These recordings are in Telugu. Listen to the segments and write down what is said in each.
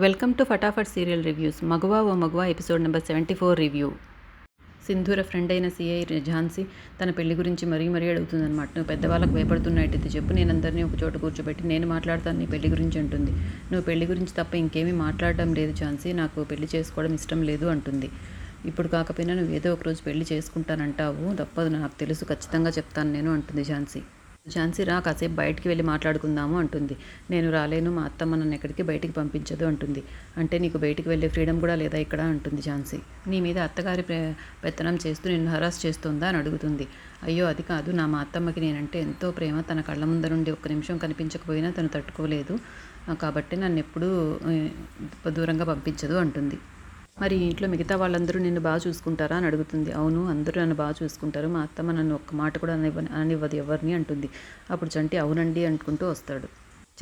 Welcome to Phataphat serial reviews. Maguva ఓ Maguva episode number 74 review. Sindhura friend అయిన సిఐ ఝాన్సీ తన పెళ్లి గురించి మరీ అడుగుతుందన్నమాట. నువ్వు పెద్దవాళ్ళకు భయపడుతున్నట్టయితే చెప్పు, నేను అందరినీ ఒక చోట కూర్చోబెట్టి నేను మాట్లాడతాను నీ పెళ్లి గురించి అంటుంది. నువ్వు పెళ్లి గురించి తప్ప ఇంకేమీ మాట్లాడడం లేదు ఝాన్సీ, నాకు పెళ్లి చేసుకోవడం ఇష్టం లేదు అంటుంది. ఇప్పుడు కాకపోయినా నువ్వు ఏదో ఒక రోజు పెళ్లి చేసుకుంటానంటావు, తప్పదు, నాకు తెలుసు, ఖచ్చితంగా చెప్తాను నేను అంటుంది ఝాన్సీ. ఝాన్సీ రా, కాసేపు బయటికి వెళ్ళి మాట్లాడుకుందాము అంటుంది. నేను రాలేను, మా అత్తమ్మ నన్ను ఎక్కడికి బయటికి పంపించదు అంటుంది. అంటే నీకు బయటికి వెళ్ళే ఫ్రీడమ్ కూడా లేదా ఇక్కడ అంటుంది ఝాన్సీ. నీ మీద అత్తగారి పెత్తనం చేస్తూ నిన్ను హరాస్ చేస్తుందా అని అడుగుతుంది. అయ్యో అది కాదు, మా అత్తమ్మకి నేనంటే ఎంతో ప్రేమ, తన కళ్ళ ముందర నుండి ఒక్క నిమిషం కనిపించకపోయినా తను తట్టుకోలేదు, కాబట్టి నన్ను ఎప్పుడూ దూరంగా పంపించదు అంటుంది. మరి ఇంట్లో మిగతా వాళ్ళందరూ నిన్ను బాగా చూసుకుంటారా అని అడుగుతుంది. అవును, అందరూ నన్ను బాగా చూసుకుంటారు, మా అత్తమ్మ నన్ను ఒక్క మాట కూడా అననివ్వదు ఎవరిని అంటుంది. అప్పుడు చంటి అవునండి అనుకుంటూ వస్తాడు.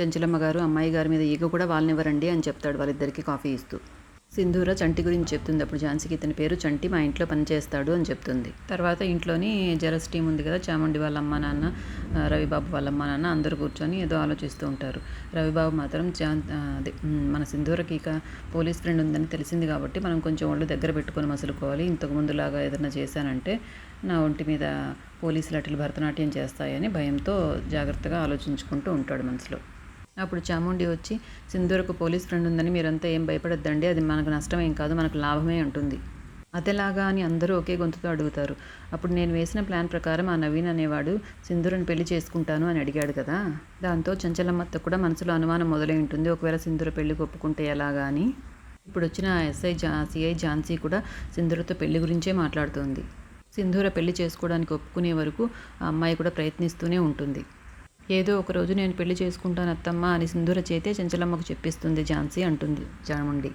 చెంచలమ్మ గారు అమ్మాయి గారి మీద ఈగ కూడా వాళ్ళనివ్వరండి అని చెప్తాడు వాళ్ళిద్దరికీ కాఫీ ఇస్తూ. సింధూర చంటి గురించి చెప్తుంది. అప్పుడు ఝాన్సీకి ఇతని పేరు చంటి, మా ఇంట్లో పనిచేస్తాడు అని చెప్తుంది. తర్వాత ఇంట్లోని జరస్ టీం ఉంది కదా, చాముండి వాళ్ళ అమ్మ నాన్న, రవిబాబు వాళ్ళ అమ్మ నాన్న అందరూ కూర్చొని ఏదో ఆలోచిస్తూ ఉంటారు. రవిబాబు మాత్రం మన సింధూరకి ఇక పోలీస్ ఫ్రెండ్ ఉందని తెలిసింది కాబట్టి మనం కొంచెం ఒళ్ళు దగ్గర పెట్టుకొని మసులుకోవాలి, ఇంతకు ముందులాగా ఏదైనా చేశానంటే నా ఒంటి మీద పోలీసులు అట్లు భరతనాట్యం చేస్తాయని భయంతో జాగ్రత్తగా ఆలోచించుకుంటూ ఉంటాడు మనసులో. అప్పుడు చాముండి వచ్చి, సింధూరకు పోలీస్ ఫ్రెండ్ ఉందని మీరంతా ఏం భయపడొద్దండి, అది మనకు నష్టమేం కాదు, మనకు లాభమే అంటుంది. అదేలాగా అని అందరూ ఒకే గొంతుతో అడుగుతారు. అప్పుడు నేను వేసిన ప్లాన్ ప్రకారం ఆ నవీన్ అనేవాడు సింధూరని పెళ్లి చేసుకుంటాను అని అడిగాడు కదా, దాంతో చంచలమ్మత్త కూడా మనసులో అనుమానం మొదలై ఉంటుంది, ఒకవేళ సింధూర పెళ్లికి ఒప్పుకుంటే ఎలాగా అని. ఇప్పుడు వచ్చిన సిఐ ఝాన్సీ కూడా సింధూరతో పెళ్లి గురించే మాట్లాడుతోంది. సింధూర పెళ్లి చేసుకోవడానికి ఒప్పుకునే వరకు ఆ అమ్మాయి కూడా ప్రయత్నిస్తూనే ఉంటుంది. ఏదో ఒకరోజు నేను పెళ్లి చేసుకుంటాను అత్తమ్మ అని సింధూర చేతే చెంచలమ్మకు చెప్పిస్తుంది ఝాన్సీ అంటుంది చాముండి.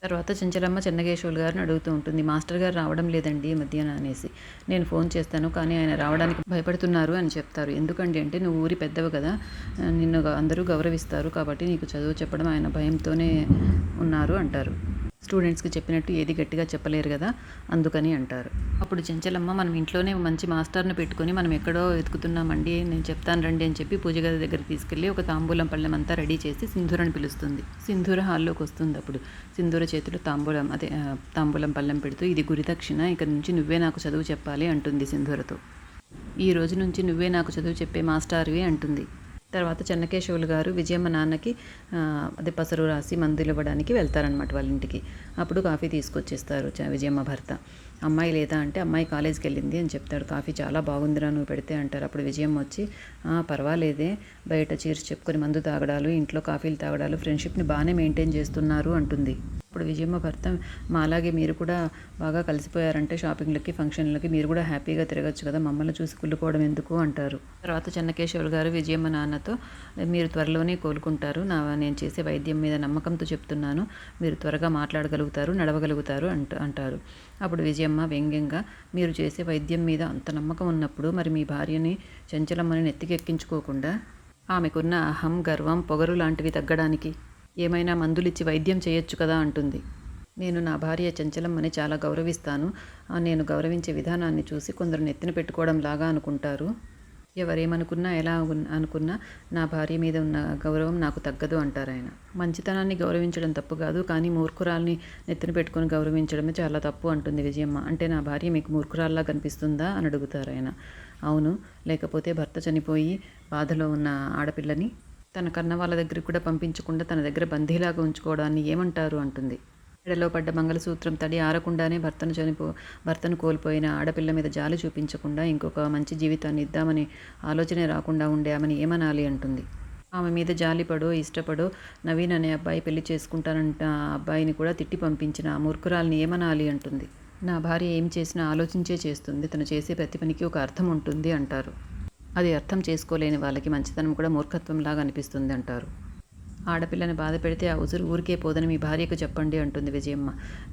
తర్వాత చెంచలమ్మ చెన్నకేశవులు గారిని అడుగుతూ ఉంటుంది. మాస్టర్ గారు రావడం లేదండి మధ్యాహ్నం అనేసి. నేను ఫోన్ చేస్తాను కానీ ఆయన రావడానికి భయపడుతున్నారు అని చెప్తారు. ఎందుకండి అంటే నువ్వు ఊరి పెద్దవి కదా, నిన్ను అందరూ గౌరవిస్తారు, కాబట్టి నీకు చదువు చెప్పడం ఆయన భయంతోనే ఉన్నారు అంటారు. స్టూడెంట్స్కి చెప్పినట్టు ఏది గట్టిగా చెప్పలేరు కదా, అందుకని అంటారు. అప్పుడు చెంచలమ్మ మనం ఇంట్లోనే మంచి మాస్టర్ని పెట్టుకొని మనం ఎక్కడో వెతుకుతున్నామండి, నేను చెప్తాను రండి అని చెప్పి పూజ గది దగ్గరికి తీసుకెళ్ళి ఒక తాంబూలం పళ్ళెం అంతా రెడీ చేసి సింధూరని పిలుస్తుంది. సింధూర హాల్లోకి వస్తుంది. అప్పుడు సింధూర చేతిలో తాంబూలం పళ్ళెం పెడుతూ, ఇది గురిదక్షిణ, ఇక నుంచి నువ్వే నాకు చదువు చెప్పాలి అంటుంది సింధూరతో. ఈ రోజు నుంచి నువ్వే నాకు చదువు చెప్పే మాస్టార్వి అంటుంది. తర్వాత చెన్నకేశవులు గారు విజయమ్మ నాన్నకి పసరు రాసి మందులు ఇవ్వడానికి వెళ్తారనమాట వాళ్ళ ఇంటికి. అప్పుడు కాఫీ తీసుకొచ్చేస్తారు విజయమ్మ భర్త. అమ్మాయి లేదా అంటే అమ్మాయి కాలేజీకి వెళ్ళింది అని చెప్తాడు. కాఫీ చాలా బాగుందిరా నువ్వు పెడితే అంటారు. అప్పుడు విజయమ్మ వచ్చి పర్వాలేదే, బయట చీర్స్ చెప్పుకొని మందు తాగడాలు, ఇంట్లో కాఫీలు తాగడాలు, ఫ్రెండ్షిప్ని బాగానే మెయింటైన్ చేస్తున్నారు అంటుంది. ఇప్పుడు విజయమ్మ భర్త, మా అలాగే మీరు కూడా బాగా కలిసిపోయారంటే షాపింగ్లకి ఫంక్షన్లకి మీరు కూడా హ్యాపీగా తిరగచ్చు కదా, మమ్మల్ని చూసి కుళ్ళుకోవడం ఎందుకు అంటారు. తర్వాత చెన్నకేశవులు గారు విజయమ్మ నాన్నతో, మీరు త్వరలోనే కోలుకుంటారు, నేను చేసే వైద్యం మీద నమ్మకంతో చెప్తున్నాను, మీరు త్వరగా మాట్లాడగలుగుతారు, నడవగలుగుతారు అంటారు. అప్పుడు విజయమ్మ వ్యంగ్యంగా, మీరు చేసే వైద్యం మీద అంత నమ్మకం ఉన్నప్పుడు మరి మీ భార్యని చెంచలమ్మని నెత్తికెక్కించుకోకుండా ఆమెకున్న అహం, గర్వం, పొగరు లాంటివి తగ్గడానికి ఏమైనా మందులిచ్చి వైద్యం చేయొచ్చు కదా అంటుంది. నేను నా భార్య చెంచలమ్మని చాలా గౌరవిస్తాను, నేను గౌరవించే విధానాన్ని చూసి కొందరు నెత్తిన పెట్టుకోవడం లాగా అనుకుంటారు, ఎవరేమనుకున్నా ఎలా అనుకున్నా నా భార్య మీద ఉన్న గౌరవం నాకు తగ్గదు అంటారు ఆయన. మంచితనాన్ని గౌరవించడం తప్పు కాదు, కానీ మూర్ఖురాల్ని నెత్తిన పెట్టుకొని గౌరవించడమే చాలా తప్పు అంటుంది విజయమ్మ. అంటే నా భార్య మీకు మూర్ఖురాల్లా కనిపిస్తుందా అని అడుగుతారు ఆయన. అవును, లేకపోతే భర్త చనిపోయి బాధలో ఉన్న ఆడపిల్లని తన కన్న వాళ్ళ దగ్గరికి కూడా పంపించకుండా తన దగ్గర బందీలాగా ఉంచుకోవడాన్ని ఏమంటారు అంటుంది. మెడలో పడ్డ మంగళసూత్రం తడి ఆరకుండానే భర్తను కోల్పోయిన ఆడపిల్ల మీద జాలి చూపించకుండా ఇంకొక మంచి జీవితాన్ని ఇద్దామని ఆలోచనే రాకుండా ఉండే ఆమెను ఏమనాలి అంటుంది. ఆమె మీద జాలిపడో ఇష్టపడో నవీన్ అనే అబ్బాయి పెళ్లి చేసుకుంటానంట అబ్బాయిని కూడా తిట్టి పంపించిన ఆ మూర్ఖురాల్ని ఏమనాలి అంటుంది. నా భార్య ఏం చేసినా ఆలోచించే చేస్తుంది, తను చేసే ప్రతి పనికి ఒక అర్థం ఉంటుంది అంటారు. అది అర్థం చేసుకోలేని వాళ్ళకి మంచితనం కూడా మూర్ఖత్వంలాగా అనిపిస్తుంది అంటారు. ఆడపిల్లని బాధ పెడితే ఆ ఉసురు ఊరికే పోదని మీ భార్యకు చెప్పండి అంటుంది విజయమ్మ.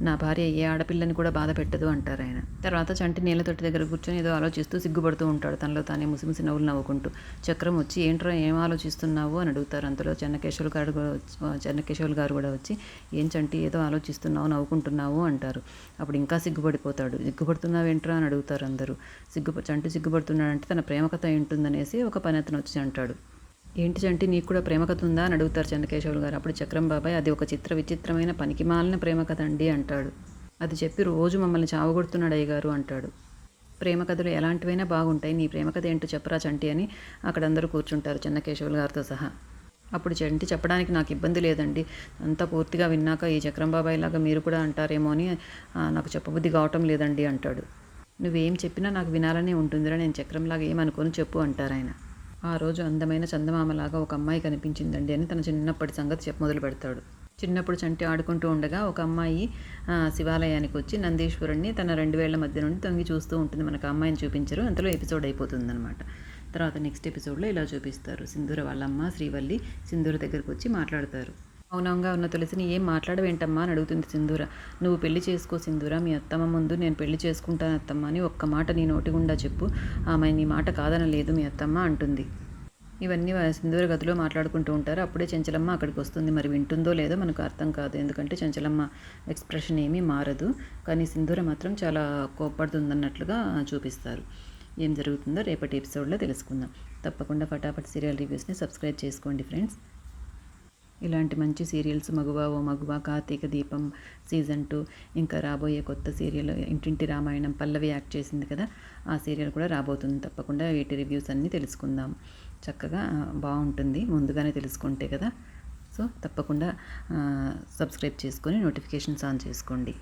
నా భార్య ఏ ఆడపిల్లని కూడా బాధ పెట్టదు అంటారు ఆయన. తర్వాత చంటి నీళ్ళ తొట్టి దగ్గర కూర్చొని ఏదో ఆలోచిస్తూ సిగ్గుపడుతూ ఉంటాడు, తనలో తానే ముసిముసి నవ్వులు నవ్వుకుంటూ. చక్రం వచ్చి, ఏంట్రా ఏం ఆలోచిస్తున్నావు అని అడుగుతారు. అంతలో చెన్నకేశవులు గారు కూడా వచ్చి, ఏం చంటి ఏదో ఆలోచిస్తున్నావు, నవ్వుకుంటున్నావు అంటారు. అప్పుడు ఇంకా సిగ్గుపడిపోతాడు. సిగ్గుపడుతున్నావు ఏంట్రా అని అడుగుతారు అందరూ. చంటి సిగ్గుపడుతున్నాడంటే తన ప్రేమ కథ ఉంటుందనేసి ఒక పని అతను వచ్చి అంటాడు. ఏంటి చంటి నీకు కూడా ప్రేమ కథ ఉందా అని అడుగుతారు చెన్నకేశవులు గారు. అప్పుడు చక్రం బాబాయ్ అది ఒక విచిత్రమైన పనికిమాలిన ప్రేమ కథ అండి అంటాడు. అది చెప్పి రోజు మమ్మల్ని చావగొడుతున్నాడు అయ్యగారు అంటాడు. ప్రేమ కథలు ఎలాంటివైనా బాగుంటాయి, నీ ప్రేమ కథ ఏంటో చెప్పరా చంటి అని అక్కడ అందరూ కూర్చుంటారు చెన్నకేశవులు గారితో సహా. అప్పుడు చంటి చెప్పడానికి నాకు ఇబ్బంది లేదండి, అంతా పూర్తిగా విన్నాక ఈ చక్రం బాబాయ్ లాగా మీరు కూడా అంటారేమో అని నాకు చెప్పబుద్ధి కావటం లేదండి అంటాడు. నువ్వేం చెప్పినా నాకు వినాలనే ఉంటుందిరా, నేను చక్రంలాగా ఏమనుకోని చెప్పు అంటారు ఆయన. ఆ రోజు అందమైన చందమామలాగా ఒక అమ్మాయి కనిపించిందండి అని తన చిన్నప్పటి సంగతి మొదలు పెడతాడు. చిన్నప్పుడు చంటి ఆడుకుంటూ ఉండగా ఒక అమ్మాయి శివాలయానికి వచ్చి నందీశ్వరుణ్ణి తన 2 వేళ్ల మధ్య నుండి తొంగి చూస్తూ ఉంటుంది. మనకు అమ్మాయిని చూపించరు, అంతలో ఎపిసోడ్ అయిపోతుందన్నమాట. తర్వాత నెక్స్ట్ ఎపిసోడ్లో ఇలా చూపిస్తారు. సింధూర వాళ్ళమ్మ శ్రీవల్లి సింధూర దగ్గరకు వచ్చి మాట్లాడతారు. మౌనంగా ఉన్న తులసిని ఏం మాట్లాడవేంటమ్మా అని అడుగుతుంది సింధూర. నువ్వు పెళ్లి చేసుకో సింధూర, మీ అత్తమ్మ ముందు నేను పెళ్లి చేసుకుంటాను అత్తమ్మ అని ఒక్క మాట నీ నోటి గుండా చెప్పు, ఆమె నీ మాట కాదనలేదు మీ అత్తమ్మ అంటుంది. ఇవన్నీ సింధూర గదిలో మాట్లాడుకుంటూ ఉంటారు. అప్పుడే చెంచలమ్మ అక్కడికి వస్తుంది. మరి వింటుందో లేదో మనకు అర్థం కాదు, ఎందుకంటే చెంచలమ్మ ఎక్స్ప్రెషన్ ఏమీ మారదు, కానీ సింధూర మాత్రం చాలా కోప్పడుతుందన్నట్లుగా చూపిస్తారు. ఏం జరుగుతుందో రేపటి ఎపిసోడ్లో తెలుసుకుందాం. తప్పకుండా ఫటాఫట్ సీరియల్ రివ్యూస్ని సబ్స్క్రైబ్ చేసుకోండి ఫ్రెండ్స్. ఇలాంటి మంచి సీరియల్స్ మగువ ఓ మగువ, కార్తీక దీపం సీజన్ 2, ఇంకా రాబోయే కొత్త సీరియల్ ఇంటింటి రామాయణం పల్లవి యాక్ట్ చేసింది కదా, ఆ సీరియల్ కూడా రాబోతుంది. తప్పకుండా వీటి రివ్యూస్ అన్నీ తెలుసుకుందాం. చక్కగా బాగుంటుంది ముందుగానే తెలుసుకుంటే కదా. సో తప్పకుండా సబ్స్క్రైబ్ చేసుకొని నోటిఫికేషన్స్ ఆన్ చేసుకోండి.